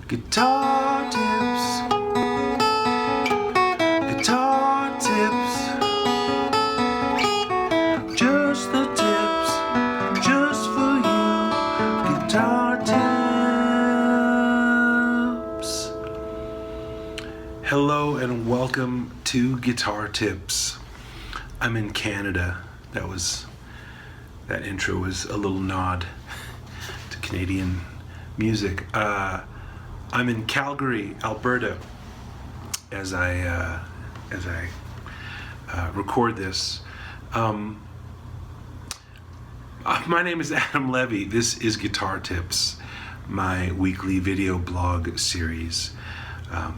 Guitar tips. Guitar tips. Just the tips, just for you. Guitar tips. Hello and welcome to Guitar Tips. I'm in Canada. That intro was a little nod to Canadian music. I'm in Calgary, Alberta, as I record this. My name is Adam Levy. This is Guitar Tips, my weekly video blog series. I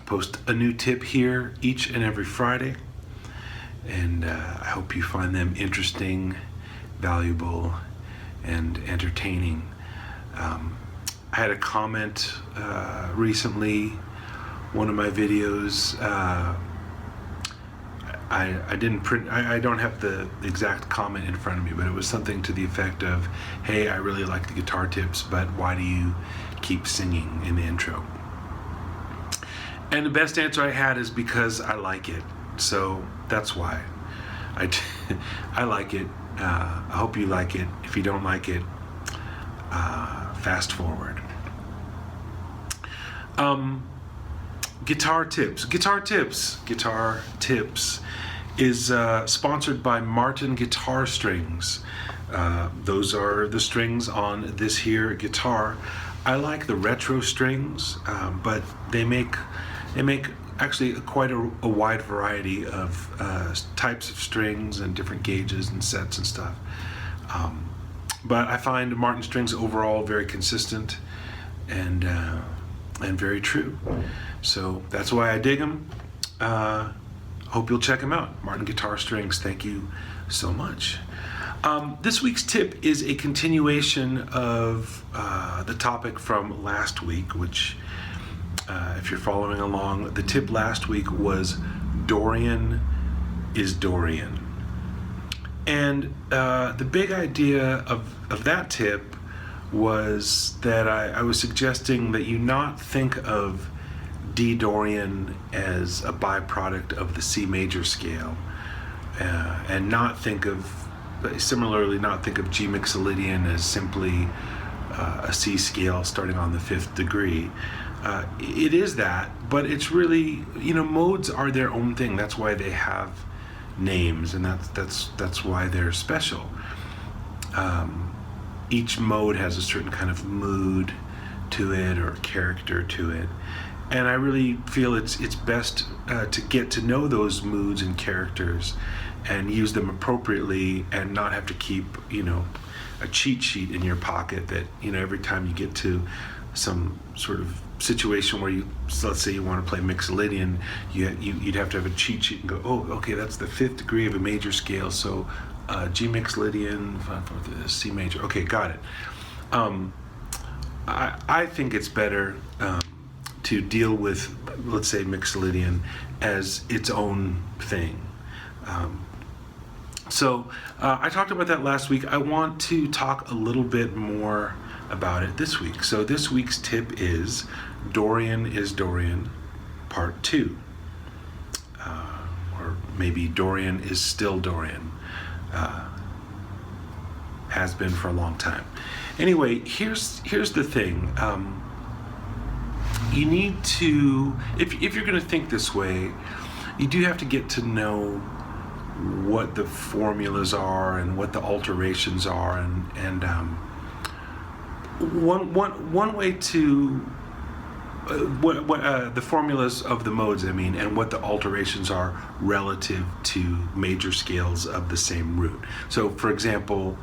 post a new tip here each and every Friday, and I hope you find them interesting, valuable, and entertaining. I had a comment recently, one of my videos. I didn't print, I don't have the exact comment in front of me, but it was something to the effect of, hey, I really like the guitar tips, but why do you keep singing in the intro? And the best answer I had is because I like it. So that's why. I like it. I hope you like it. If you don't like it, fast forward. Guitar Tips. Guitar Tips is sponsored by Martin Guitar Strings. Those are the strings on this here guitar. I like the retro strings, but they make actually quite a wide variety of types of strings and different gauges and sets and stuff. But I find Martin strings overall very consistent and very true. So that's why I dig them. Hope you'll check them out. Martin Guitar Strings, thank you so much. This week's tip is a continuation of the topic from last week, which if you're following along, the tip last week was Dorian is Dorian. And the big idea of that tip was that I was suggesting that you not think of D Dorian as a byproduct of the C major scale, and similarly not think of G Mixolydian as simply a C scale starting on the 5th degree. It is that, but it's really, modes are their own thing. That's why they have names, and that's why they're special. Each mode has a certain kind of mood to it or character to it, and I really feel it's best to get to know those moods and characters and use them appropriately, and not have to keep a cheat sheet in your pocket that every time you get to some sort of situation where let's say you want to play Mixolydian, you'd have to have a cheat sheet and go, oh, okay, that's the 5th degree of a major scale, so G Mixolydian, C major. Okay, got it. I think it's better to deal with, let's say, Mixolydian as its own thing. So I talked about that last week. I want to talk a little bit more about it this week. So this week's tip is Dorian is Dorian, part 2. Or maybe Dorian is still Dorian. Has been for a long time. Anyway, here's the thing. You need to, if you're going to think this way, you do have to get to know what the formulas are and what the alterations are, and one way to what the formulas of the modes, and what the alterations are relative to major scales of the same root. So, for example,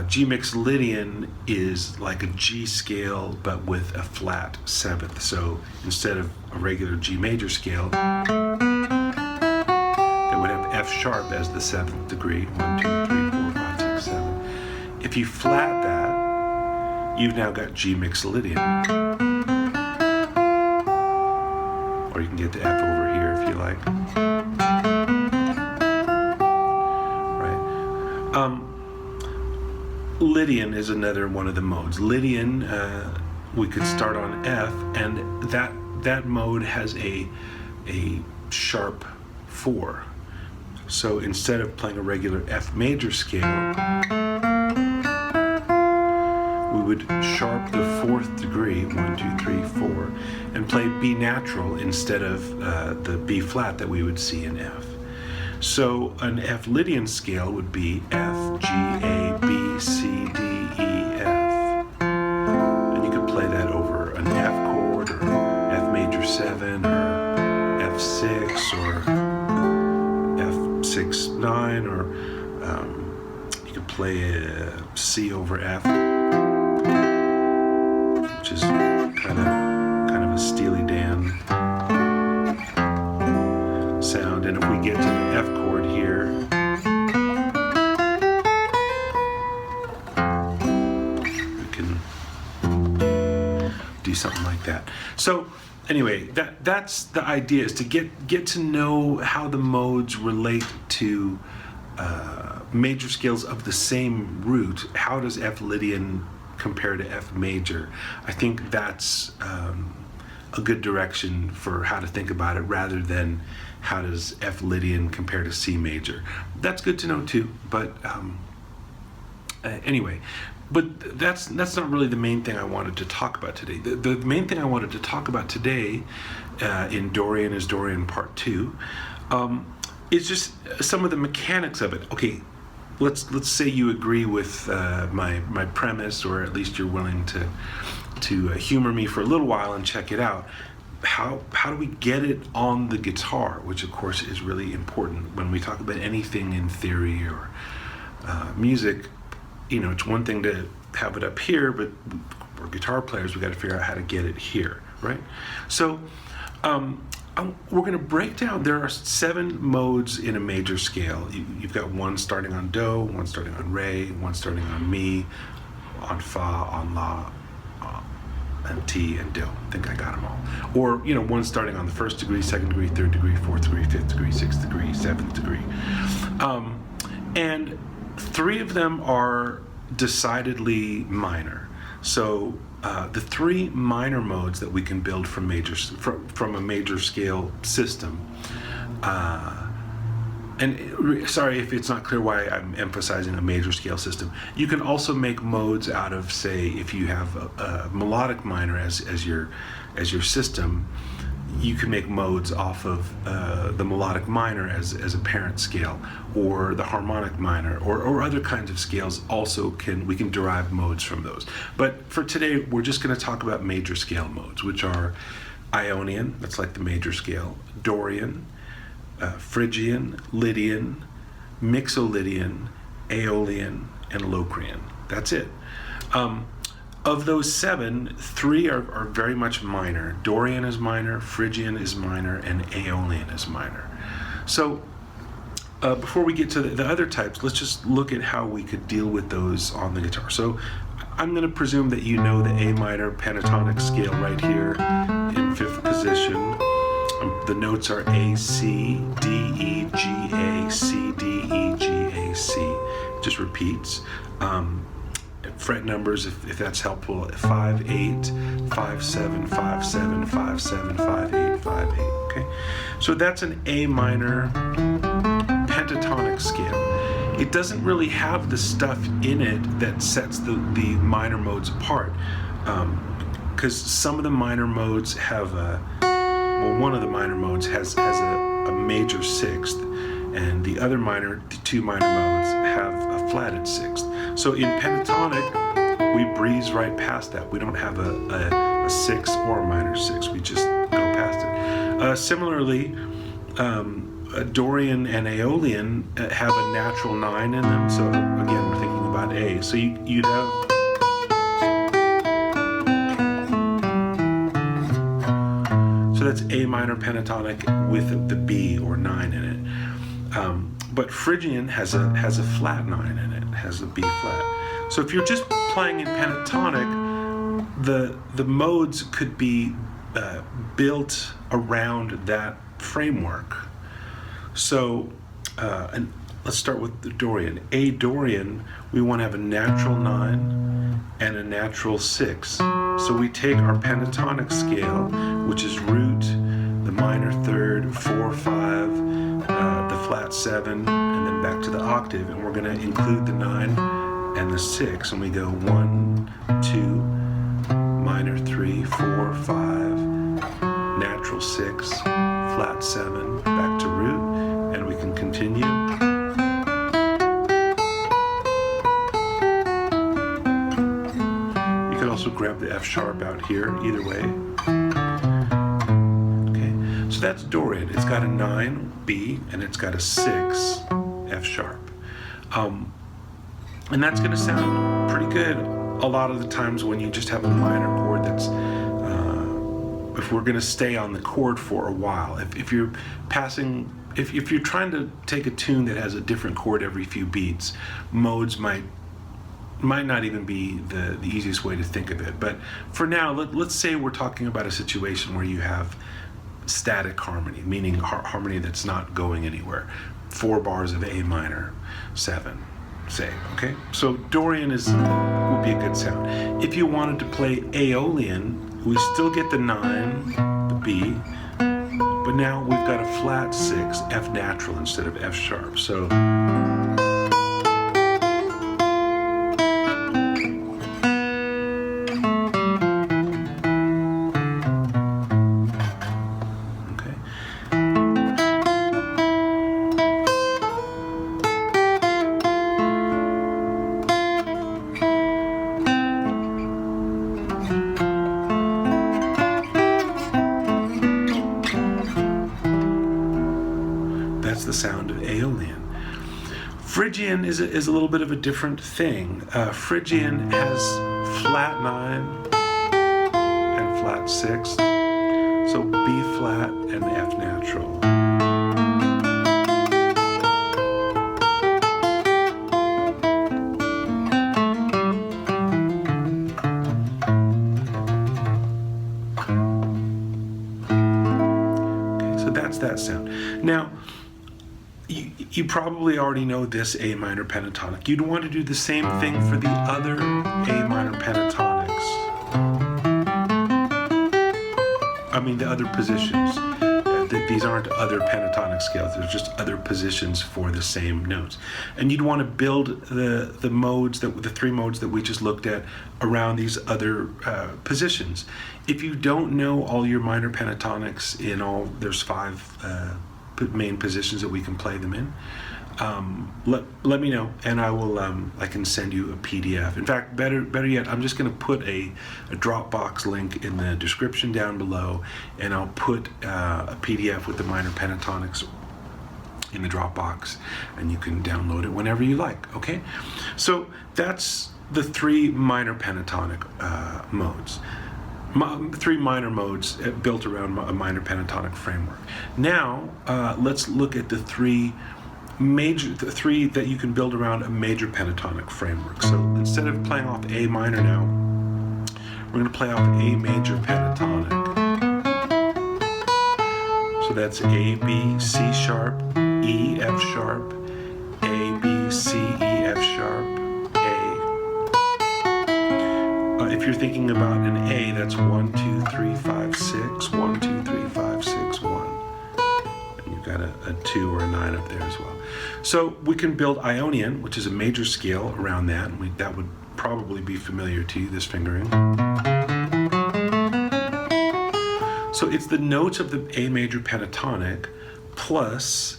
G Mixolydian is like a G scale but with a flat 7th. So instead of a regular G major scale, that would have F sharp as the 7th degree. 1, 2, 3, 4, 5, 6, 7. If you flat that, you've now got G Mixolydian. Or you can get the F over here if you like. Right. Lydian is another one of the modes. Lydian we could start on F, and that mode has a sharp 4. So instead of playing a regular F major scale, we would sharp the 4th degree, 1, 2, 3, 4, and play B natural instead of the B flat that we would see in F. So an F Lydian scale would be F, G, A, B, C, D, E, F. And you could play that over an F chord, or F major 7, or F6, or F6, 9, or you could play a C over F, which is kind of a Steely Dan sound. And if we get to the F chord here, we can do something like that. So anyway, that's the idea, is to get to know how the modes relate to major scales of the same root. How does F Lydian compare to F major? I think that's a good direction for how to think about it, rather than how does F Lydian compare to C major. That's good to know too, but anyway. But that's not really the main thing I wanted to talk about today. The main thing I wanted to talk about today in Dorian is Dorian Part 2 is just some of the mechanics of it. Okay, let's say you agree with my premise, or at least you're willing to humor me for a little while and check it out. How do we get it on the guitar, which of course is really important when we talk about anything in theory or music. You know, it's one thing to have it up here, but for guitar players, we got to figure out how to get it here, right? So we're going to break down. There are 7 modes in a major scale. You've got one starting on Do, one starting on Re, one starting on Mi, on Fa, on La, and Ti, and Do. I think I got them all. Or, one starting on the 1st degree, 2nd degree, 3rd degree, 4th degree, 5th degree, 6th degree, 7th degree. And 3 of them are decidedly minor. So the 3 minor modes that we can build from a major scale system. And sorry if it's not clear why I'm emphasizing a major scale system. You can also make modes out of, say, if you have a melodic minor as your system, you can make modes off of the melodic minor as a parent scale, or the harmonic minor, or other kinds of scales. Also, we can derive modes from those. But for today, we're just going to talk about major scale modes, which are Ionian, that's like the major scale, Dorian, Phrygian, Lydian, Mixolydian, Aeolian, and Locrian. That's it. Of those 7, 3 are very much minor. Dorian is minor, Phrygian is minor, and Aeolian is minor. So before we get to the other types, let's just look at how we could deal with those on the guitar. So I'm going to presume that you know the A minor pentatonic scale right here in 5th position. The notes are A, C, D, E, G, A, C, D, E, G, A, C. It just repeats. Fret numbers, if that's helpful, 5, 8, 5, 7, 5, 7, 5, 7, 5, 8, 5, 8. Okay? So that's an A minor pentatonic scale. It doesn't really have the stuff in it that sets the minor modes apart. Because some of the minor modes have one of the minor modes has a major 6th, and the 2 minor modes have a flatted 6th. So in pentatonic, we breeze right past that. We don't have a 6 or a minor 6. We just go past it. Similarly, Dorian and Aeolian have a natural 9 in them. So again, we're thinking about A. So you'd have... So that's A minor pentatonic with the B or 9 in it. But Phrygian has a flat 9 in it, has a B flat. So if you're just playing in pentatonic, the modes could be built around that framework. So and let's start with the Dorian. A Dorian, we want to have a natural 9 and a natural 6. So we take our pentatonic scale, which is root, the minor third, 4, 5, the flat 7, and then back to the octave, and we're going to include the 9 and the 6, and we go 1, 2, minor 3, 4, 5, natural 6, flat 7, back to root, and we can continue. You could also grab the F sharp out here, either way. Okay, so that's Dorian. It's got a 9, B, and it's got a 6, F sharp. And that's going to sound pretty good a lot of the times when you just have a minor chord that's, if we're going to stay on the chord for a while. If you're passing, if you're trying to take a tune that has a different chord every few beats, modes might not even be the easiest way to think of it. But for now, let's say we're talking about a situation where you have static harmony, meaning harmony that's not going anywhere. 4 bars of A minor, 7. Say, okay? So Dorian would be a good sound. If you wanted to play Aeolian, we still get the 9, the B, but now we've got a flat 6, F natural instead of F sharp. So the sound of Aeolian. Phrygian is a little bit of a different thing. Phrygian has flat 9 and flat 6, so B flat and F natural. Okay, so that's that sound. Now, you probably already know this A minor pentatonic. You'd want to do the same thing for the other A minor pentatonics. I mean, the other positions. These aren't other pentatonic scales. They're just other positions for the same notes. And you'd want to build the modes, the 3 modes that we just looked at around these other positions. If you don't know all your minor pentatonics in all, there's 5 main positions that we can play them in, let me know, and I will I can send you a PDF. In fact, better yet, I'm just going to put a Dropbox link in the description down below, and I'll put a PDF with the minor pentatonics in the Dropbox, and you can download it whenever you like. Okay, so that's the 3 minor pentatonic modes. 3 minor modes built around a minor pentatonic framework. Now, let's look at the 3 that you can build around a major pentatonic framework. So instead of playing off A minor now, we're going to play off A major pentatonic. So that's A, B, C sharp, E, F sharp, A, B, C, E, F sharp, if you're thinking about an A, that's 1, 2, 3, 5, 6, 1, 2, 3, 5, 6, 1. And you've got a 2 or a 9 up there as well. So we can build Ionian, which is a major scale, around that. And that would probably be familiar to you, this fingering. So it's the notes of the A major pentatonic plus,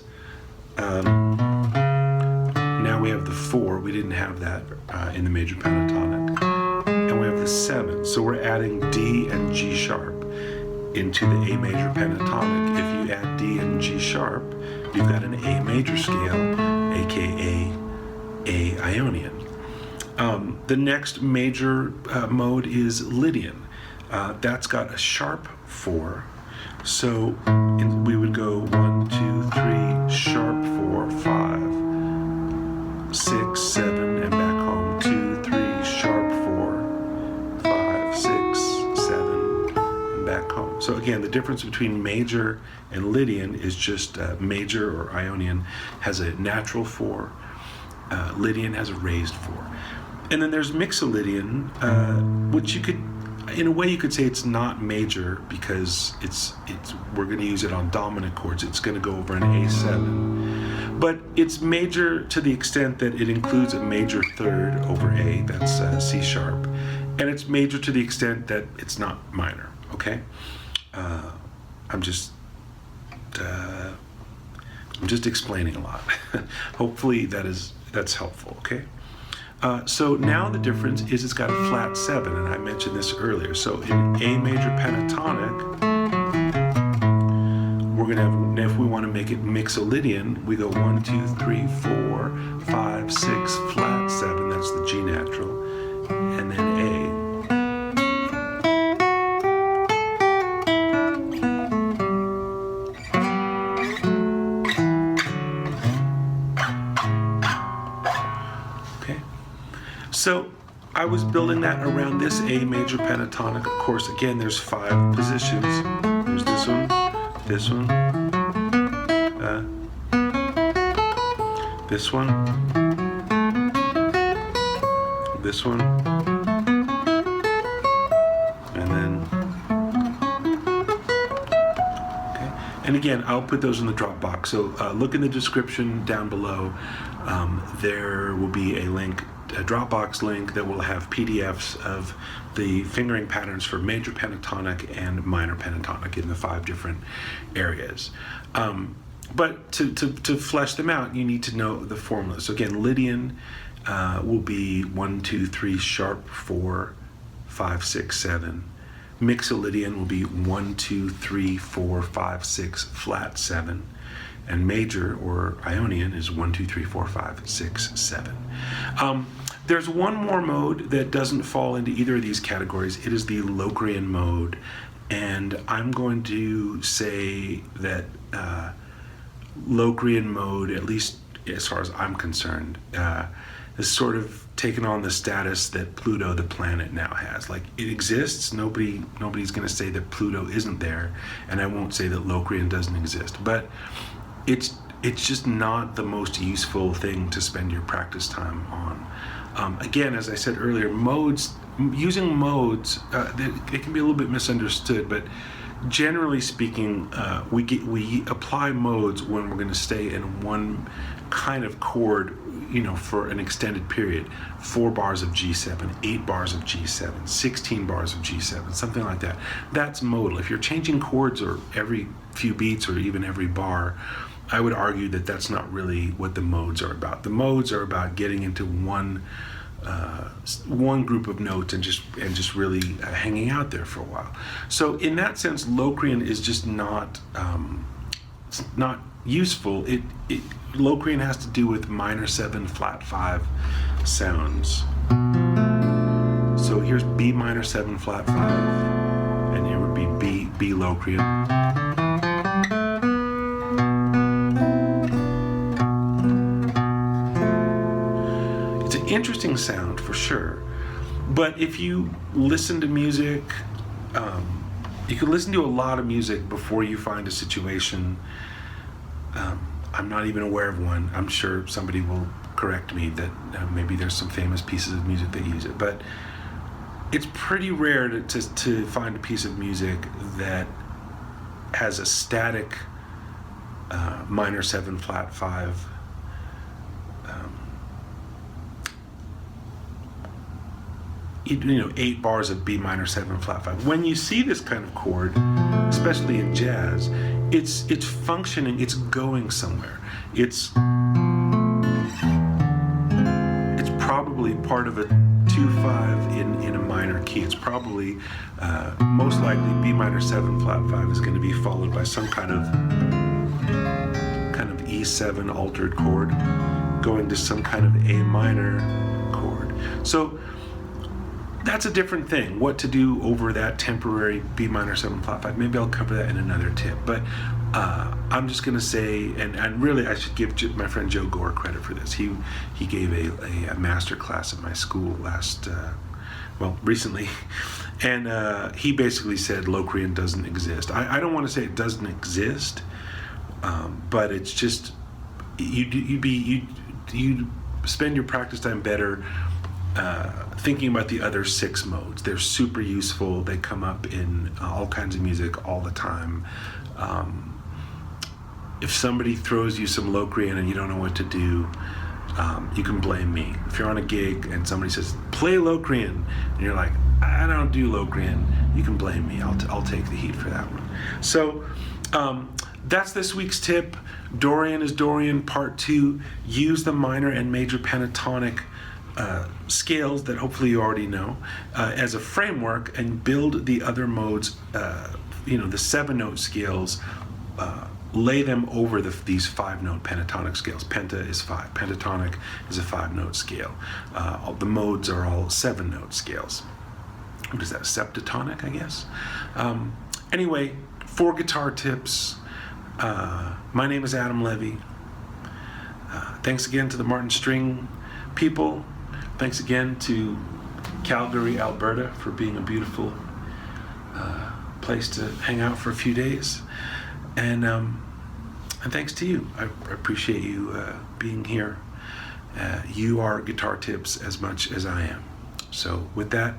now we have the 4. We didn't have that in the major pentatonic. And we have the 7, so we're adding D and G sharp into the A major pentatonic. If you add D and G sharp, you've got an A major scale, aka A Ionian. The next major mode is Lydian. That's got a sharp 4, so we would go 1, 2, 3, sharp 4, 5, 6, 7, and back home, 2, 3, sharp 4, 5, 6, 7, and back home. So again, the difference between major and Lydian is just major or Ionian has a natural 4, Lydian has a raised 4. And then there's Mixolydian, which you could, in a way you could say it's not major because we're going to use it on dominant chords. It's going to go over an A7, but it's major to the extent that it includes a major third over A. That's C sharp, and it's major to the extent that it's not minor. Okay, I'm just explaining a lot. Hopefully that's helpful. Okay. So now the difference is it's got a flat 7, and I mentioned this earlier. So in A major pentatonic, we're going to have, if we want to make it mixolydian, we go 1, 2, 3, 4, 5, 6, flat 7, that's the G natural, and then A. So I was building that around this A major pentatonic. Of course, again, there's 5 positions. There's this one, this one, this one, this one, and then, okay. And again, I'll put those in the Dropbox. So look in the description down below. There will be a link, a Dropbox link that will have PDFs of the fingering patterns for major pentatonic and minor pentatonic in the 5 different areas. But to flesh them out, you need to know the formula. So again, Lydian will be 1, 2, 3 sharp 4, 5, 6, 7. Mixolydian will be 1, 2, 3, 4, 5, 6 flat 7. And major or Ionian is 1, 2, 3, 4, 5, 6, 7. There's one more mode that doesn't fall into either of these categories. It is the Locrian mode, and I'm going to say that Locrian mode, at least as far as I'm concerned, has sort of taken on the status that Pluto, the planet, now has. Like, it exists. Nobody's going to say that Pluto isn't there, and I won't say that Locrian doesn't exist. But it's just not the most useful thing to spend your practice time on. Again, as I said earlier, using modes, they can be a little bit misunderstood, but generally speaking, we apply modes when we're going to stay in one kind of chord, for an extended period. 4 bars of G7, 8 bars of G7, 16 bars of G7, something like that. That's modal. If you're changing chords or every few beats or even every bar, I would argue that that's not really what the modes are about. The modes are about getting into one group of notes and just really hanging out there for a while. So in that sense, Locrian is just not it's not useful. Locrian has to do with minor 7 flat 5 sounds. So here's B minor 7 flat 5, and here would be B Locrian. Interesting sound for sure, but if you listen to music, you can listen to a lot of music before you find a situation. I'm not even aware of one. I'm sure somebody will correct me that maybe there's some famous pieces of music that use it, but it's pretty rare to find a piece of music that has a static minor 7 flat 5 8 bars of B minor 7 flat 5. When you see this kind of chord, especially in jazz, it's functioning, it's going somewhere. It's probably part of a 2/5 in a minor key. It's probably most likely B minor 7 flat 5 is going to be followed by some kind of E7 altered chord going to some kind of A minor chord. So that's a different thing, what to do over that temporary B minor 7 flat 5. Maybe I'll cover that in another tip, but I'm just going to say, and really I should give my friend Joe Gore credit for this. He gave a master class at my school recently, and he basically said Locrian doesn't exist. I don't want to say it doesn't exist, but it's just, you spend your practice time better thinking about the other 6 modes. They're super useful. They come up in all kinds of music all the time. If somebody throws you some Locrian and you don't know what to do, you can blame me. If you're on a gig and somebody says, play Locrian, and you're like, I don't do Locrian, you can blame me. I'll take the heat for that one. So that's this week's tip. Dorian is Dorian, part 2. Use the minor and major pentatonic scales that hopefully you already know as a framework, and build the other modes, the 7-note scales, lay them over these 5-note pentatonic scales. Penta is 5, pentatonic is a 5-note scale. The modes are all 7-note scales. What is that, septatonic, I guess? Anyway, 4 guitar tips. My name is Adam Levy. Thanks again to the Martin String people. Thanks again to Calgary, Alberta, for being a beautiful place to hang out for a few days. And thanks to you. I appreciate you being here. You are Guitar Tips as much as I am. So with that,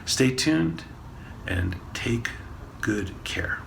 stay tuned and take good care.